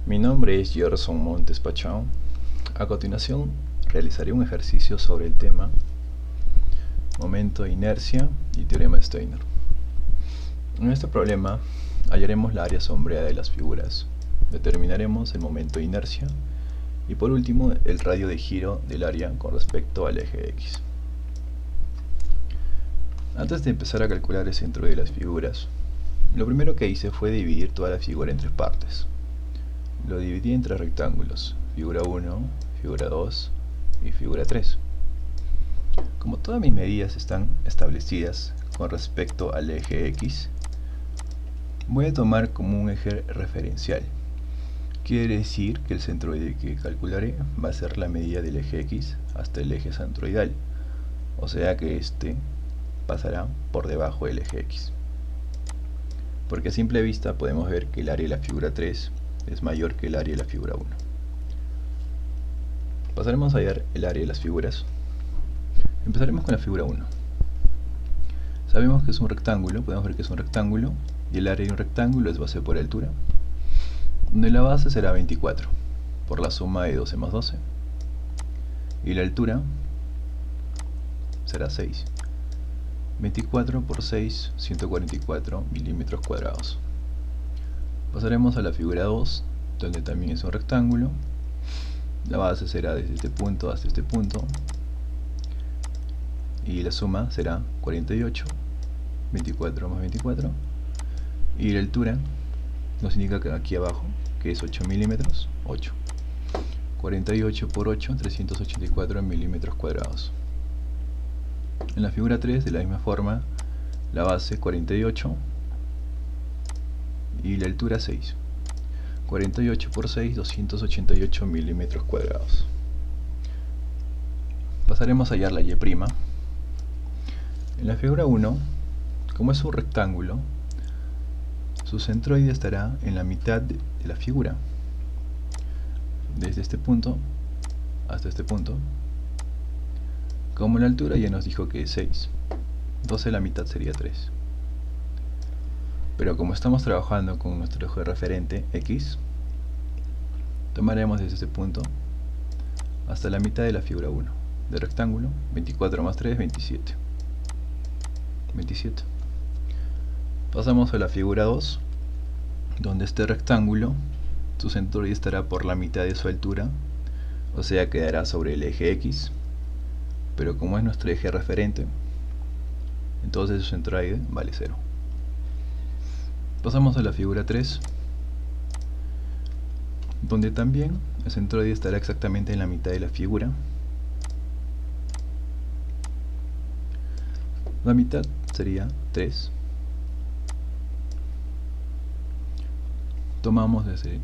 Mi nombre es Gerson Montes Pachón. A continuación, realizaré un ejercicio sobre el tema momento de inercia y teorema de Steiner. En este problema hallaremos la área sombreada de las figuras, determinaremos el momento de inercia y por último el radio de giro del área con respecto al eje X. Antes de empezar a calcular el centro de las figuras, lo primero que hice fue dividir toda la figura en tres partes. Lo dividí en tres rectángulos, figura 1, figura 2 y figura 3. Como todas mis medidas están establecidas con respecto al eje X, voy a tomar como un eje referencial. Quiere decir que el centroide que calcularé va a ser la medida del eje X hasta el eje centroidal, o sea que este pasará por debajo del eje X. Porque a simple vista podemos ver que el área de la figura 3 es mayor que el área de la figura 1. Pasaremos a hallar el área de las figuras. Empezaremos con la figura 1. Sabemos que es un rectángulo, podemos ver que es un rectángulo, y el área de un rectángulo es base por altura, donde la base será 24, por la suma de 12 más 12, y la altura será 6. 24 por 6, 144 milímetros cuadrados. Pasaremos a la figura 2, donde también es un rectángulo. La base será desde este punto hasta este punto, y la suma será 48, 24 más 24, y la altura nos indica que aquí abajo, que es 8 milímetros, 8. 48 por 8, 384 milímetros cuadrados. En la figura 3, de la misma forma, la base 48 y la altura 6. 48 por 6, 288 milímetros cuadrados. Pasaremos a hallar la Y'. En la figura 1, como es un rectángulo, su centroide estará en la mitad de la figura, desde este punto hasta este punto. Como la altura ya nos dijo que es 6, 12 la mitad sería 3. Pero como estamos trabajando con nuestro eje referente X, tomaremos desde este punto hasta la mitad de la figura 1 del rectángulo. 24 más 3, 27. 27. Pasamos a la figura 2, donde este rectángulo, su centroide estará por la mitad de su altura, o sea quedará sobre el eje X, pero como es nuestro eje referente, entonces su centroide vale 0. Pasamos a la figura 3, donde también el centroide estará exactamente en la mitad de la figura. La mitad sería 3. Tomamos desde el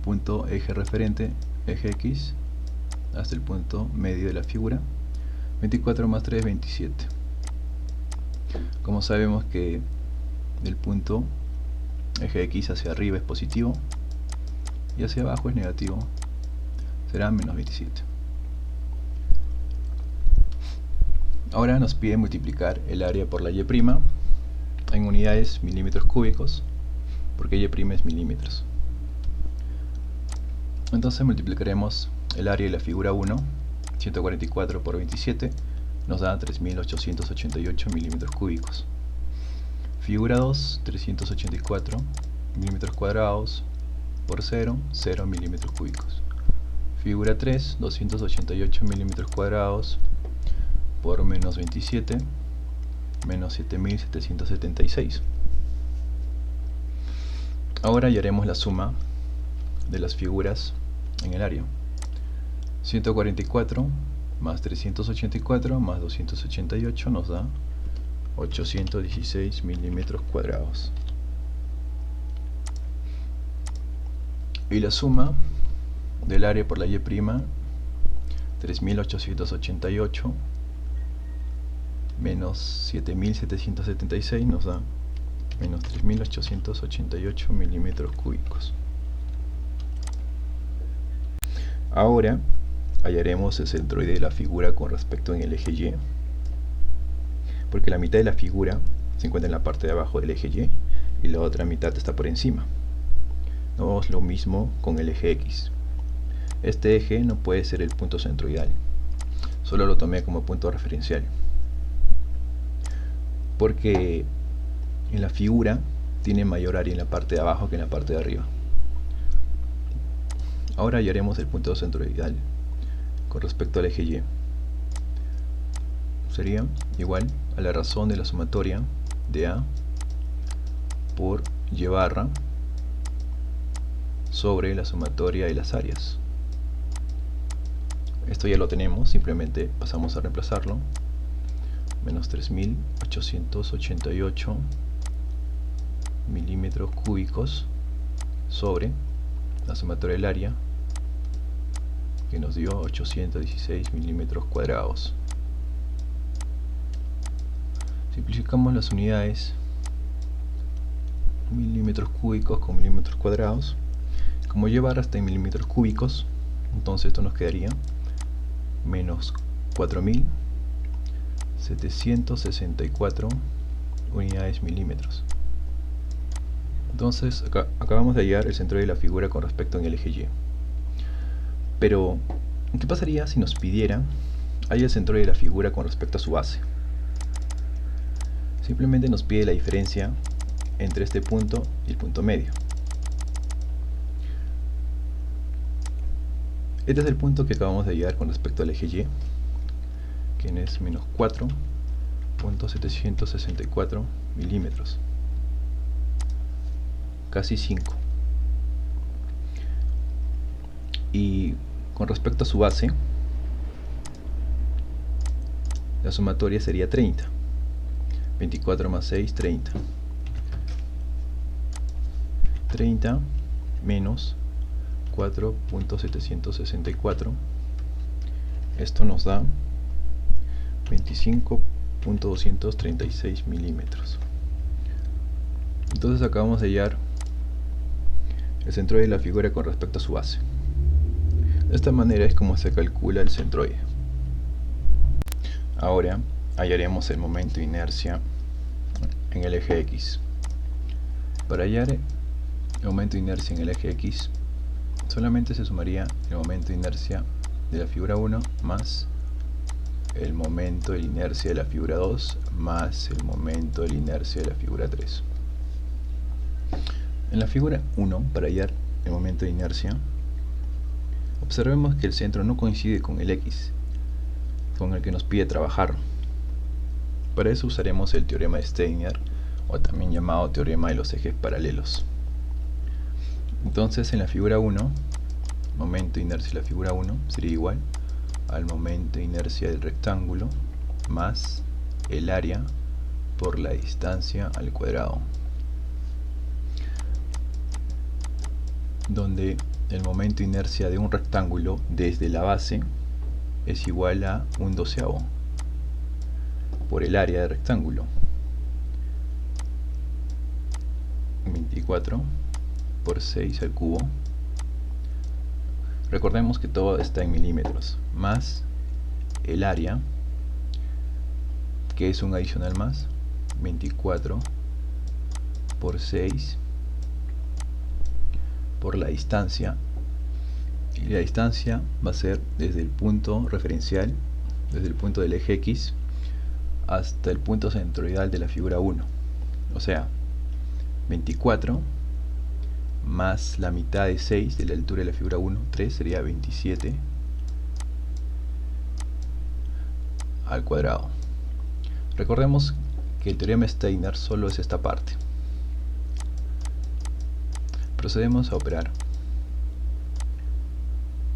punto eje referente, eje X, hasta el punto medio de la figura. 24 más 3, 27. Como sabemos que del punto eje X hacia arriba es positivo y hacia abajo es negativo, será menos 27. Ahora nos pide multiplicar el área por la Y' en unidades milímetros cúbicos, porque Y' es milímetros. Entonces multiplicaremos el área de la figura 1, 144 por 27, nos da 3.888 milímetros cúbicos. Figura 2, 384 milímetros cuadrados por 0, 0 milímetros cúbicos. Figura 3, 288 milímetros cuadrados por menos 27, menos 7.776. Ahora hallaremos la suma de las figuras en el área. 144 más 384 más 288 nos da 816 milímetros cuadrados. Y la suma del área por la Y', 3.888 menos 7.776 nos da menos 3.888 milímetros cúbicos. Ahora hallaremos el centroide de la figura con respecto en el eje Y, porque la mitad de la figura se encuentra en la parte de abajo del eje Y y la otra mitad está por encima. Hagamos lo mismo con el eje X. Este eje no puede ser el punto centroidal, solo lo tomé como punto referencial, porque en la figura tiene mayor área en la parte de abajo que en la parte de arriba. Ahora hallaremos el punto centroidal con respecto al eje Y. Sería igual a la razón de la sumatoria de A por Y barra sobre la sumatoria de las áreas. Esto ya lo tenemos, simplemente pasamos a reemplazarlo. Menos 3.888 milímetros cúbicos sobre la sumatoria del área, que nos dio 816 milímetros cuadrados. Simplificamos las unidades, milímetros cúbicos con milímetros cuadrados. Como Y barra está en milímetros cúbicos, entonces esto nos quedaría menos 4.764 unidades milímetros. Entonces acabamos de hallar el centro de la figura con respecto en el eje Y. Pero, ¿qué pasaría si nos pidiera hallar el centro de la figura con respecto a su base? Simplemente nos pide la diferencia entre este punto y el punto medio. Este es el punto que acabamos de hallar con respecto al eje Y, que es menos 4.764 milímetros, casi 5. Y con respecto a su base, la sumatoria sería 30. 24 más 6, 30. 30 menos 4.764. Esto nos da 25.236 milímetros. Entonces acabamos de hallar el centroide de la figura con respecto a su base. De esta manera es como se calcula el centroide. Ahora hallaremos el momento de inercia en el eje X. Para hallar el momento de inercia en el eje X, solamente se sumaría el momento de inercia de la figura 1 más el momento de inercia de la figura 2 más el momento de inercia de la figura 3. En la figura 1, para hallar el momento de inercia, observemos que el centro no coincide con el X, con el que nos pide trabajar. Para eso usaremos el teorema de Steiner, o también llamado teorema de los ejes paralelos. Entonces en la figura 1, momento de inercia de la figura 1 sería igual al momento de inercia del rectángulo más el área por la distancia al cuadrado, donde el momento de inercia de un rectángulo desde la base es igual a 1/12 por el área del rectángulo, 24 por 6 al cubo. Recordemos que todo está en milímetros, más el área, que es un adicional más, 24 por 6 por la distancia, y la distancia va a ser desde el punto referencial, desde el punto del eje X hasta el punto centroidal de la figura 1, o sea, 24 más la mitad de 6 de la altura de la figura 1, 3, sería 27 al cuadrado. Recordemos que el teorema de Steiner solo es esta parte. Procedemos a operar.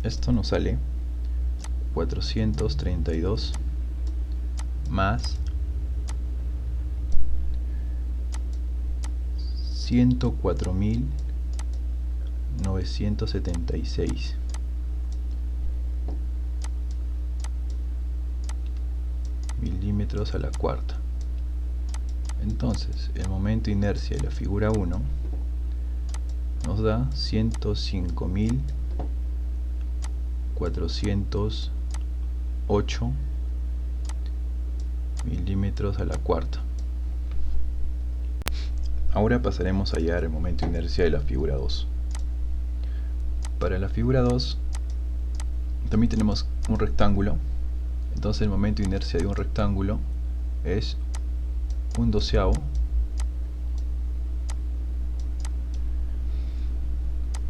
Esto nos sale 432 más 104.976 milímetros a la cuarta. Entonces el momento de inercia de la figura 1 nos da 105.408 milímetros a la cuarta. Ahora pasaremos a hallar el momento de inercia de la figura 2. Para la figura 2 también tenemos un rectángulo. Entonces el momento de inercia de un rectángulo es 1/12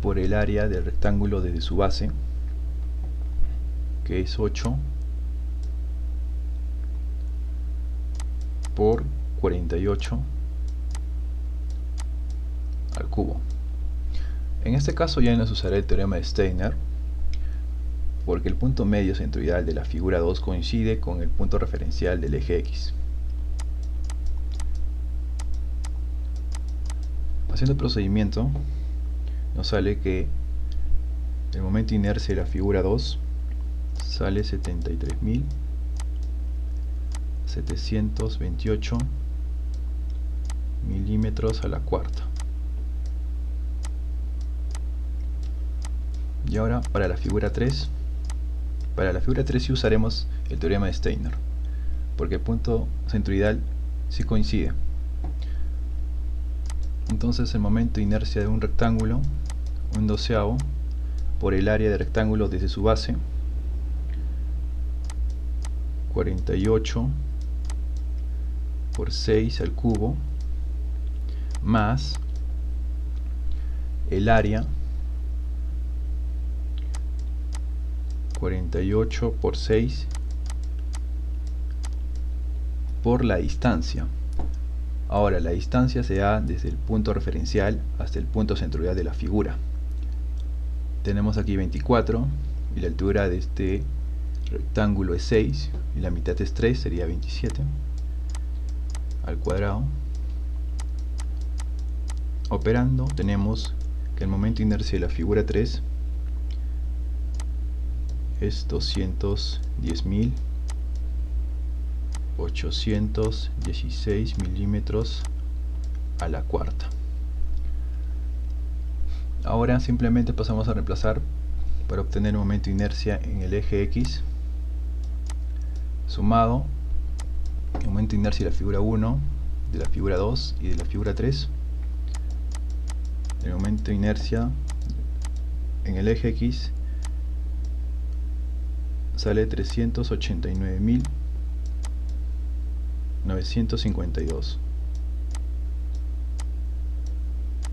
por el área del rectángulo desde su base, que es 8 por 48 al cubo. En este caso ya nos usaré el teorema de Steiner, porque el punto medio centroidal de la figura 2 coincide con el punto referencial del eje X. Haciendo el procedimiento, nos sale que el momento de inercia de la figura 2 sale 73.728 milímetros a la cuarta. Y ahora para la figura 3. Para la figura 3 sí usaremos el teorema de Steiner, porque el punto centroidal sí coincide. Entonces el momento de inercia de un rectángulo, 1/12 por el área del rectángulo desde su base, 48 por 6 al cubo, más el área, 48 por 6 por la distancia. Ahora la distancia se da desde el punto referencial hasta el punto centroidal de la figura. Tenemos aquí 24 y la altura de este rectángulo es 6 y la mitad es 3, sería 27 al cuadrado. Operando tenemos que el momento de inercia de la figura 3 es 210.816 milímetros a la cuarta. Ahora simplemente pasamos a reemplazar para obtener el momento de inercia en el eje X, sumado el momento de inercia de la figura 1, de la figura 2 y de la figura 3. El momento de inercia en el eje X sale 389.952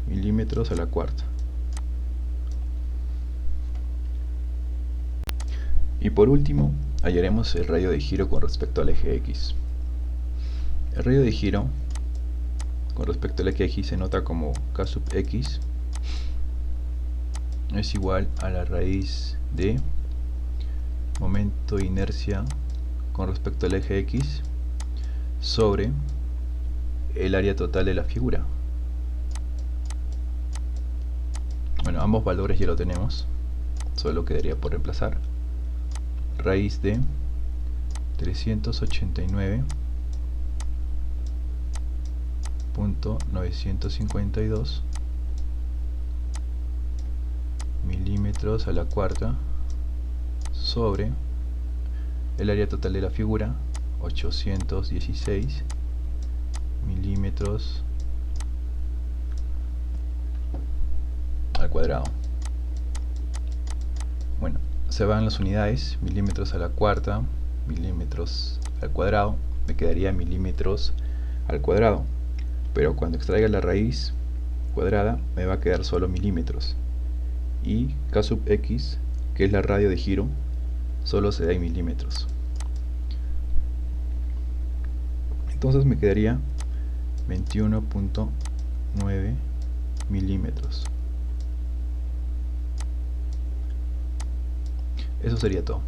milímetros a la cuarta. Y por último, hallaremos el radio de giro con respecto al eje X. El radio de giro con respecto al eje X se nota como K sub X es igual a la raíz de momento de inercia con respecto al eje X sobre el área total de la figura. Bueno, ambos valores ya lo tenemos, solo quedaría por reemplazar. Raíz de 389.952 milímetros a la cuarta sobre el área total de la figura, 816 milímetros al cuadrado. Bueno, se van las unidades, milímetros a la cuarta, milímetros al cuadrado, me quedaría milímetros al cuadrado, pero cuando extraiga la raíz cuadrada me va a quedar solo milímetros, y K sub X, que es la radio de giro, solo se da en milímetros. Entonces me quedaría 21.9 milímetros. Eso sería todo.